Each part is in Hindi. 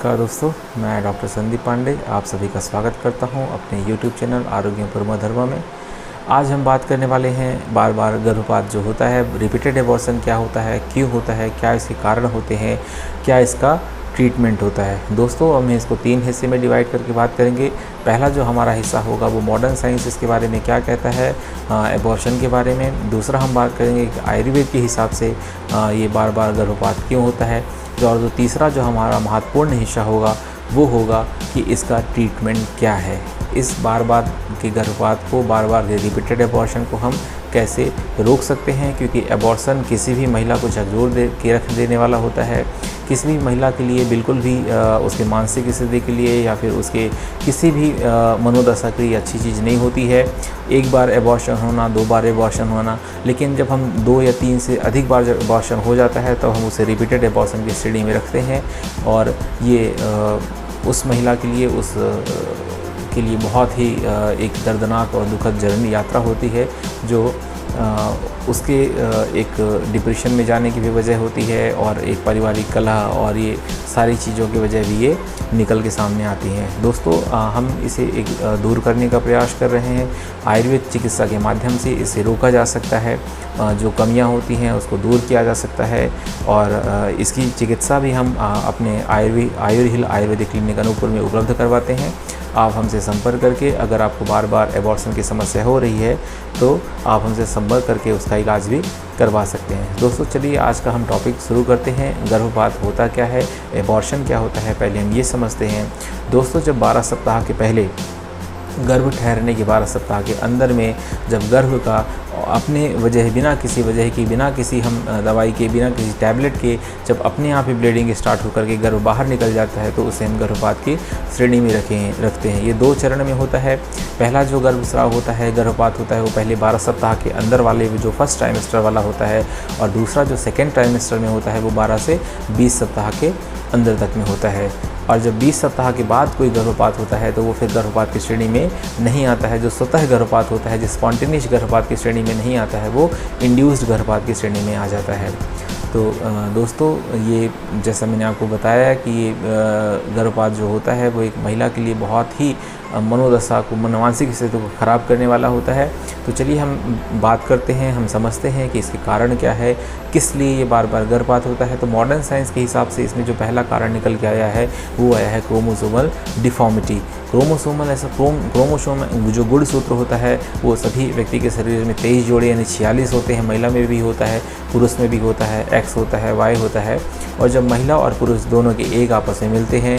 नमस्कार दोस्तों, मैं डॉक्टर संदीप पांडे आप सभी का स्वागत करता हूं अपने YouTube चैनल आरोग्य परमधर्म में। आज हम बात करने वाले हैं बार बार गर्भपात जो होता है, रिपीटेड एबॉर्शन क्या होता है, क्यों होता है, क्या इसके कारण होते हैं, क्या इसका ट्रीटमेंट होता है। दोस्तों, हम इसको 3 हिस्से में डिवाइड करके बात करेंगे। पहला जो हमारा हिस्सा होगा वो मॉडर्न साइंस इसके बारे में क्या कहता है, एबॉर्शन के बारे में। दूसरा हम बात करेंगे कि आयुर्वेद के हिसाब से ये बार बार गर्भपात क्यों होता है। और जो तीसरा जो हमारा महत्वपूर्ण हिस्सा होगा वो होगा कि इसका ट्रीटमेंट क्या है। इस बार बार के गर्भपात को, बार बार के रिपीटेड एबॉर्शन को हम कैसे रोक सकते हैं, क्योंकि एबॉर्शन किसी भी महिला को झकझोर दे के रख देने वाला होता है। किसी भी महिला के लिए बिल्कुल भी उसके मानसिक स्थिति के लिए या फिर उसके किसी भी मनोदशा के लिए अच्छी चीज़ नहीं होती है। एक बार एबॉर्शन होना, 2 बार एबॉर्शन होना, लेकिन जब हम 2 या 3 से अधिक बार जब एबॉर्शन हो जाता है तो हम उसे रिपीटेड एबॉर्शन की श्रेणी में रखते हैं। और ये उस महिला के लिए के लिए बहुत ही एक दर्दनाक और दुखद जर्नी यात्रा होती है, जो उसके एक डिप्रेशन में जाने की भी वजह होती है, और एक पारिवारिक कलह और ये सारी चीज़ों की वजह भी ये निकल के सामने आती हैं। दोस्तों, हम इसे एक दूर करने का प्रयास कर रहे हैं। आयुर्वेद चिकित्सा के माध्यम से इसे रोका जा सकता है, जो कमियां होती हैं उसको दूर किया जा सकता है। और इसकी चिकित्सा भी हम अपने आयुर्हिल आयुर्वेदिक क्लिनिक अनूपपुर में उपलब्ध करवाते हैं। आप हमसे संपर्क करके, अगर आपको बार बार एबॉर्शन की समस्या हो रही है तो आप हमसे संपर्क करके उसका इलाज भी करवा सकते हैं। दोस्तों, चलिए आज का हम टॉपिक शुरू करते हैं। गर्भपात होता क्या है, एबॉर्शन क्या होता है, पहले हम ये समझते हैं। दोस्तों, जब 12 सप्ताह के पहले गर्भ ठहरने के 12 सप्ताह के अंदर में जब गर्भ का अपने वजह, बिना किसी वजह की, बिना किसी हम दवाई के, बिना किसी टैबलेट के, जब अपने आप ही ब्लीडिंग स्टार्ट होकर के गर्भ बाहर निकल जाता है तो उसे हम गर्भपात की श्रेणी में रखते हैं। ये 2 चरण में होता है। पहला जो गर्भस्राव होता है, गर्भपात होता है, वो पहले 12 सप्ताह के अंदर वाले जो फर्स्ट ट्राइमेस्टर वाला होता है, और दूसरा जो सेकेंड ट्राइमेस्टर में होता है वो 12 से 20 सप्ताह के अंदर तक में होता है। और जब 20 सप्ताह के बाद कोई गर्भपात होता है तो वो फिर गर्भपात की श्रेणी में नहीं आता है। जो स्वतः गर्भपात होता है, जो स्पॉन्टेनियस गर्भपात की श्रेणी में नहीं आता है, वो इंड्यूस्ड गर्भपात की श्रेणी में आ जाता है। तो दोस्तों, ये जैसा मैंने आपको बताया कि ये गर्भपात जो होता है वो एक महिला के लिए बहुत ही मनोदशा को, मानसिक स्थिति को ख़राब करने वाला होता है। तो चलिए हम बात करते हैं, हम समझते हैं कि इसके कारण क्या है, किस लिए ये बार बार गर्भपात होता है। तो मॉडर्न साइंस के हिसाब से इसमें जो पहला कारण निकल के आया है वो आया है क्रोमोसोमल डिफॉर्मिटी। क्रोमोसोमल क्रोमोसोम जो गुणसूत्र होता है वो सभी व्यक्ति के शरीर में 23 जोड़े यानी 46 होते हैं। महिला में भी होता है, पुरुष में भी होता है, एक्स होता है, वाई होता है। और जब महिला और पुरुष दोनों के एक आपस में मिलते हैं,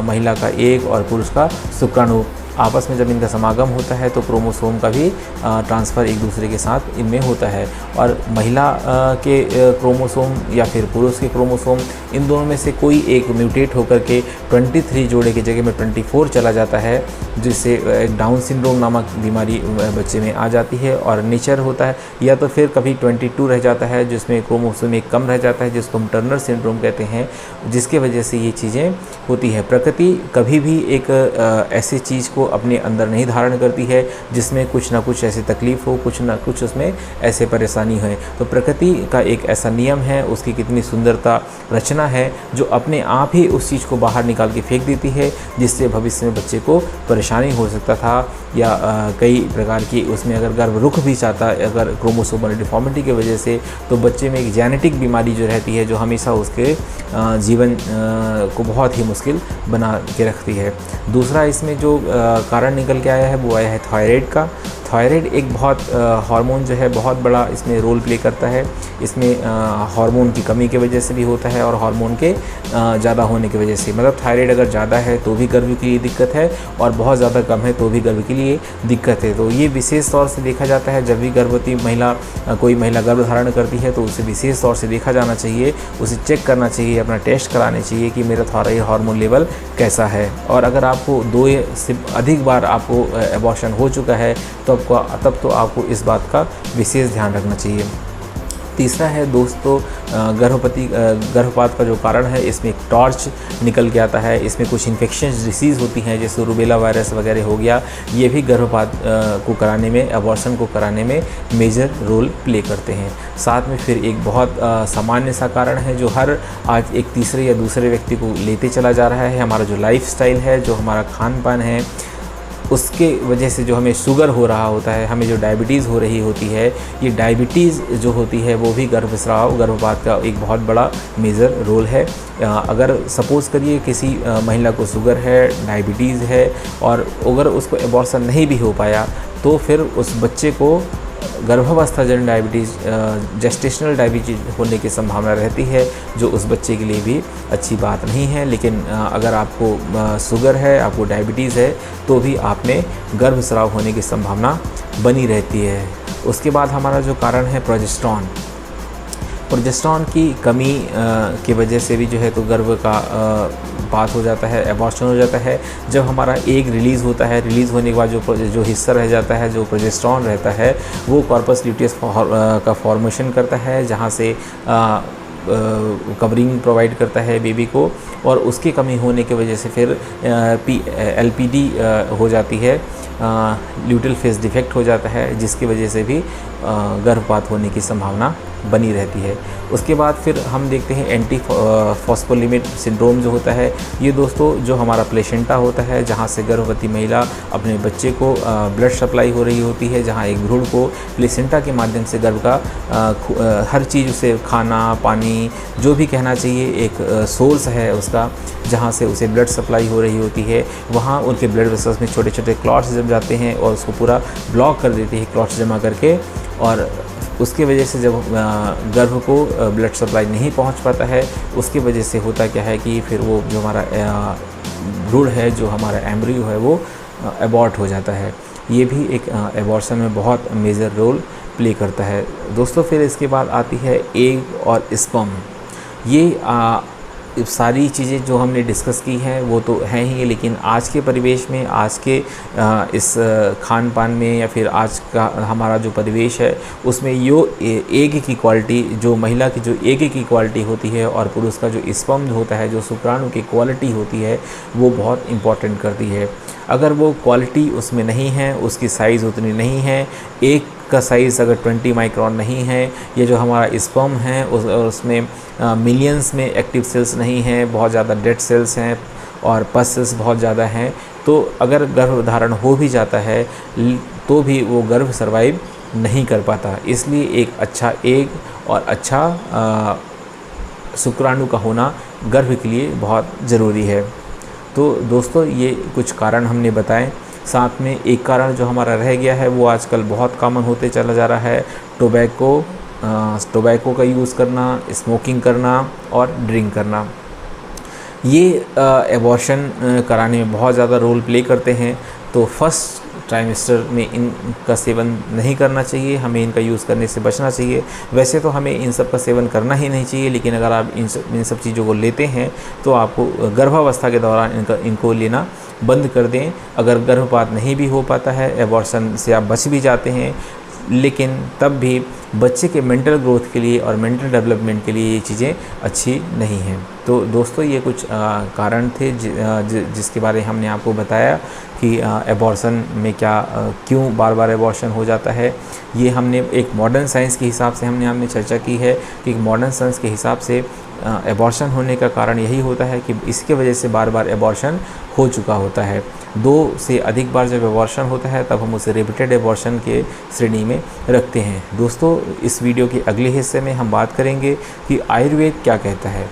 महिला का एक और पुरुष का शुक्राणु आपस में जब इनका समागम होता है तो क्रोमोसोम का भी ट्रांसफ़र एक दूसरे के साथ इनमें होता है। और महिला के क्रोमोसोम या फिर पुरुष के क्रोमोसोम, इन दोनों में से कोई एक म्यूटेट होकर के 23 जोड़े की जगह में 24 चला जाता है, जिससे एक डाउन सिंड्रोम नामक बीमारी बच्चे में आ जाती है। और नेचर होता है, या तो फिर कभी 22 रह जाता है जिसमें क्रोमोसोम एक कम रह जाता है, जिसको हम टर्नर सिंड्रोम कहते हैं, जिसके वजह से ये चीज़ें होती है। प्रकृति कभी भी एक ऐसी चीज़ को अपने अंदर नहीं धारण करती है जिसमें कुछ ना कुछ ऐसी तकलीफ़ हो, कुछ ना कुछ उसमें ऐसे परेशानी है। तो प्रकृति का एक ऐसा नियम है, उसकी कितनी सुंदरता रचना है, जो अपने आप ही उस चीज़ को बाहर निकाल के फेंक देती है, जिससे भविष्य में बच्चे को परेशानी हो सकता था, या कई प्रकार की उसमें अगर गर्भ रुक भी जाता है अगर क्रोमोसोमल डिफॉर्मिटी की वजह से, तो बच्चे में एक जेनेटिक बीमारी जो रहती है, जो हमेशा उसके जीवन को बहुत ही मुश्किल बना के रखती है। दूसरा इसमें जो कारण निकल के आया है वो आया है थायराइड का। थायराइड एक बहुत हार्मोन जो है बहुत बड़ा इसमें रोल प्ले करता है। इसमें हार्मोन की कमी की वजह से भी होता है और हार्मोन के ज़्यादा होने की वजह से, मतलब थायराइड अगर ज़्यादा है तो भी गर्भ के लिए दिक्कत है, और बहुत ज़्यादा कम है तो भी गर्भ के लिए दिक्कत है। तो ये विशेष तौर से देखा जाता है जब भी गर्भवती महिला, कोई महिला गर्भ धारण करती है तो उसे विशेष तौर से देखा जाना चाहिए, उसे चेक करना चाहिए, अपना टेस्ट कराने चाहिए कि मेरा थायराइड हार्मोन लेवल कैसा है। और अगर आपको 2 से अधिक बार आपको एबॉर्शन हो चुका है तो तब तो आपको इस बात का विशेष ध्यान रखना चाहिए। तीसरा है दोस्तों गर्भपात का जो कारण है, इसमें एक टॉर्च निकल के आता है। इसमें कुछ इन्फेक्शन डिसीज़ होती हैं जैसे रूबेला वायरस वगैरह हो गया, ये भी गर्भपात को कराने में, अबॉर्शन को कराने में मेजर रोल प्ले करते हैं। साथ में फिर एक बहुत सामान्य सा कारण है जो हर आज एक तीसरे या दूसरे व्यक्ति को लेते चला जा रहा है, हमारा जो लाइफस्टाइल है, जो हमारा खान पान है, उसके वजह से जो हमें शुगर हो रहा होता है, हमें जो डायबिटीज़ हो रही होती है, ये डायबिटीज़ जो होती है वो भी गर्भपात का एक बहुत बड़ा मेजर रोल है। अगर सपोज़ करिए किसी महिला को शुगर है, डायबिटीज़ है और अगर उसको एबॉर्शन नहीं भी हो पाया तो फिर उस बच्चे को गर्भावस्थाजन्य डायबिटीज़, जेस्टेशनल डायबिटीज़ होने की संभावना रहती है, जो उस बच्चे के लिए भी अच्छी बात नहीं है। लेकिन अगर आपको शुगर है, आपको डायबिटीज़ है, तो भी आप में गर्भस्राव होने की संभावना बनी रहती है। उसके बाद हमारा जो कारण है प्रोजेस्टेरॉन की कमी की वजह से भी जो है तो गर्भ का पात हो जाता है, एबॉर्शन हो जाता है। जब हमारा एग रिलीज़ होता है, रिलीज़ होने के बाद जो हिस्सा रह जाता है, जो प्रोजेस्टेरॉन रहता है, वो कॉर्पस ल्यूटियस का फॉर्मेशन करता है, जहाँ से कवरिंग प्रोवाइड करता है बेबी को, और उसकी कमी होने की वजह से फिर LPD हो जाती है, ल्यूटिल फेस डिफेक्ट हो जाता है, जिसकी वजह से भी गर्भपात होने की संभावना बनी रहती है। उसके बाद फिर हम देखते हैं एंटी फॉस्फोलिपिड सिंड्रोम जो होता है। ये दोस्तों जो हमारा प्लेसेंटा होता है, जहाँ से गर्भवती महिला अपने बच्चे को ब्लड सप्लाई हो रही होती है, जहाँ एक भ्रूण को प्लेसेंटा के माध्यम से गर्भ का हर चीज़, उसे खाना पानी जो भी कहना चाहिए, एक सोर्स है उसका, जहाँ से उसे ब्लड सप्लाई हो रही होती है। वहाँ उनके ब्लड वेसल्स में छोटे छोटे क्लॉट्स जम जाते हैं और उसको पूरा ब्लॉक कर देते हैं क्लॉट्स जमा करके, और उसके वजह से जब गर्भ को ब्लड सप्लाई नहीं पहुंच पाता है, उसकी वजह से होता क्या है कि फिर वो जो हमारा भ्रूण है, जो हमारा एम्ब्रियो है, वो अबॉर्ट हो जाता है। ये भी एक एबॉर्शन में बहुत मेजर रोल प्ले करता है दोस्तों। फिर इसके बाद आती है एग और स्पर्म। ये सारी चीज़ें जो हमने डिस्कस की हैं वो तो हैं ही, लेकिन आज के परिवेश में, आज के इस खान पान में, या फिर आज का हमारा जो परिवेश है, उसमें एग की क्वालिटी, जो महिला की जो एग की क्वालिटी होती है और पुरुष का जो स्पर्म होता है, जो शुक्राणु की क्वालिटी होती है, वो बहुत इम्पॉर्टेंट करती है। अगर वो क्वालिटी उसमें नहीं है, उसकी साइज़ उतनी नहीं है, एक का साइज़ अगर 20 माइक्रोन नहीं है, ये जो हमारा स्पर्म है उसमें मिलियंस में एक्टिव सेल्स नहीं हैं, बहुत ज़्यादा डेड सेल्स हैं और पस सेल्स बहुत ज़्यादा हैं, तो अगर गर्भधारण हो भी जाता है तो भी वो गर्भ सर्वाइव नहीं कर पाता। इसलिए एक अच्छा एग और अच्छा शुक्राणु का होना गर्भ के लिए बहुत ज़रूरी है। तो दोस्तों ये कुछ कारण हमने बताए। साथ में एक कारण जो हमारा रह गया है, वो आजकल बहुत कॉमन होते चला जा रहा है, टोबैको का यूज़ करना, स्मोकिंग करना और ड्रिंक करना। ये एबॉर्शन कराने में बहुत ज़्यादा रोल प्ले करते हैं। तो फर्स्ट ट्राइमेस्टर में इनका सेवन नहीं करना चाहिए, हमें इनका यूज़ करने से बचना चाहिए। वैसे तो हमें इन सब का सेवन करना ही नहीं चाहिए, लेकिन अगर आप इन सब चीज़ों को लेते हैं तो आपको गर्भावस्था के दौरान इनको लेना बंद कर दें। अगर गर्भपात नहीं भी हो पाता है, एबॉर्शन से आप बच भी जाते हैं, लेकिन तब भी बच्चे के मेंटल ग्रोथ के लिए और मेंटल डेवलपमेंट के लिए ये चीज़ें अच्छी नहीं हैं। तो दोस्तों ये कुछ कारण थे जिसके बारे में हमने आपको बताया कि एबॉर्शन में क्यों बार बार एबॉर्शन हो जाता है। ये हमने एक मॉडर्न साइंस के हिसाब से हमने चर्चा की है कि मॉडर्न साइंस के हिसाब से एबॉर्शन होने का कारण यही होता है कि इसके वजह से बार बार एबॉर्शन हो चुका होता है। 2 से अधिक बार जब एबॉर्शन होता है तब हम उसे रिपीटेड एबॉर्शन के श्रेणी में रखते हैं। दोस्तों इस वीडियो के अगले हिस्से में हम बात करेंगे कि आयुर्वेद क्या कहता है,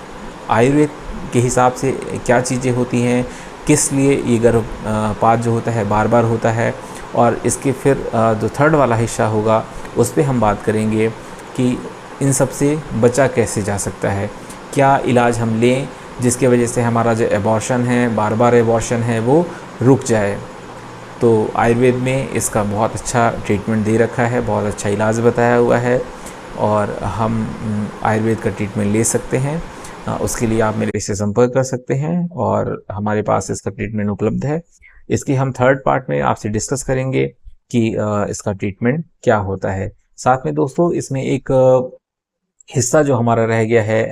आयुर्वेद के हिसाब से क्या चीज़ें होती हैं, किस लिए ये गर्भपात जो होता है बार बार होता है, और इसके फिर जो थर्ड वाला हिस्सा होगा उस पर हम बात करेंगे कि इन सब से बचा कैसे जा सकता है, क्या इलाज हम लें जिसके वजह से हमारा जो एबॉर्शन है, बार बार एबॉर्शन है, वो रुक जाए। तो आयुर्वेद में इसका बहुत अच्छा ट्रीटमेंट दे रखा है, बहुत अच्छा इलाज बताया हुआ है और हम आयुर्वेद का ट्रीटमेंट ले सकते हैं। उसके लिए आप मेरे से संपर्क कर सकते हैं और हमारे पास इसका ट्रीटमेंट उपलब्ध है। इसकी हम थर्ड पार्ट में आपसे डिस्कस करेंगे कि इसका ट्रीटमेंट क्या होता है। साथ में दोस्तों इसमें एक हिस्सा जो हमारा रह गया है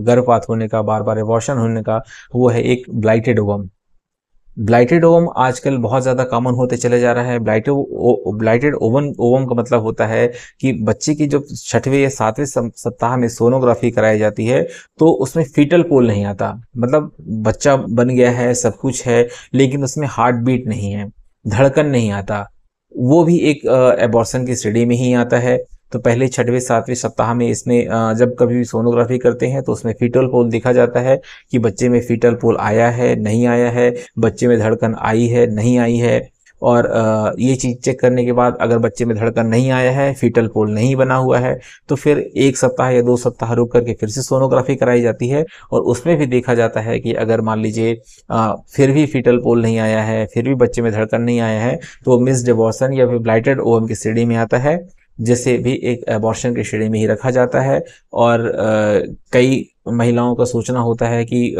गर्भपात होने का, बार बार एबॉर्शन होने का, वो है एक ब्लाइटेड ओवम। ब्लाइटेड ओवम आजकल बहुत ज़्यादा कॉमन होते चले जा रहा है। ब्लाइटेड ओवन ओवम का मतलब होता है कि बच्चे की जब छठवें या सातवें सप्ताह में सोनोग्राफी कराई जाती है तो उसमें फीटल पोल नहीं आता। मतलब बच्चा बन गया है, सब कुछ है, लेकिन उसमें हार्ट बीट नहीं है, धड़कन नहीं आता। वो भी एक एबॉर्शन की श्रेणी में ही आता है। तो पहले छठवें सातवें सप्ताह में इसमें जब कभी भी सोनोग्राफी करते हैं तो उसमें फीटल पोल दिखा जाता है कि बच्चे में फीटल पोल आया है, नहीं आया है, बच्चे में धड़कन आई है, नहीं आई है। और ये चीज़ चेक करने के बाद अगर बच्चे में धड़कन नहीं आया है, फीटल पोल नहीं बना हुआ है, तो फिर 1 सप्ताह या 2 सप्ताह रुक करके फिर से सोनोग्राफी कराई जाती है। और उसमें भी देखा जाता है कि अगर मान लीजिए फिर भी फीटल पोल नहीं आया है, फिर भी बच्चे में धड़कन नहीं आया है, तो मिस्ड एबॉर्शन या फिर ब्लाइटेड ओवम की श्रेणी में आता है, जिसे भी एक एबॉर्शन की श्रेणी में ही रखा जाता है। और कई महिलाओं का सोचना होता है कि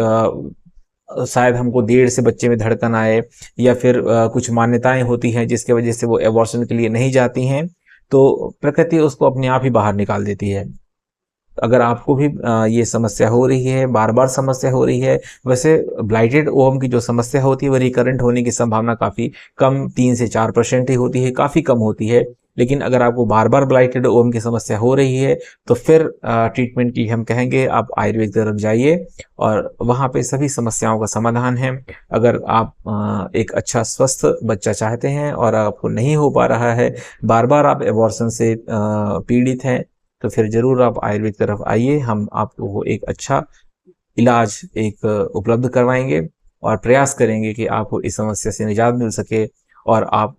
शायद हमको देर से बच्चे में धड़कन आए, या फिर कुछ मान्यताएं होती हैं जिसके वजह से वो एबॉर्शन के लिए नहीं जाती हैं, तो प्रकृति उसको अपने आप ही बाहर निकाल देती है। अगर आपको भी ये समस्या हो रही है, बार बार समस्या हो रही है, वैसे ब्लाइटेड ओवम की जो समस्या होती है वो रिकरेंट होने की संभावना काफ़ी कम, 3 से 4% ही होती है, काफ़ी कम होती है। लेकिन अगर आपको बार बार ब्लाइटेड ओवम की समस्या हो रही है तो फिर ट्रीटमेंट की हम कहेंगे आप आयुर्वेद की तरफ जाइए, और वहाँ पे सभी समस्याओं का समाधान है। अगर आप एक अच्छा स्वस्थ बच्चा चाहते हैं और आपको नहीं हो पा रहा है, बार बार आप एबॉर्शन से पीड़ित हैं, तो फिर ज़रूर आप आयुर्वेद की तरफ आइए। हम आपको एक अच्छा इलाज एक उपलब्ध करवाएंगे और प्रयास करेंगे कि आपको इस समस्या से निजात मिल सके, और आप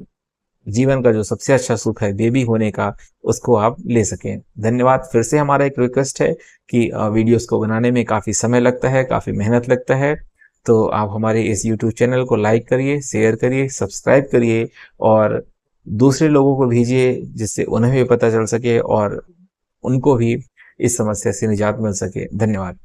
जीवन का जो सबसे अच्छा सुख है बेबी होने का, उसको आप ले सकें। धन्यवाद। फिर से हमारा एक रिक्वेस्ट है कि वीडियोस को बनाने में काफ़ी समय लगता है, काफ़ी मेहनत लगता है, तो आप हमारे इस यूट्यूब चैनल को लाइक करिए, शेयर करिए, सब्सक्राइब करिए, और दूसरे लोगों को भेजिए जिससे उन्हें भी पता चल सके और उनको भी इस समस्या से निजात मिल सके। धन्यवाद।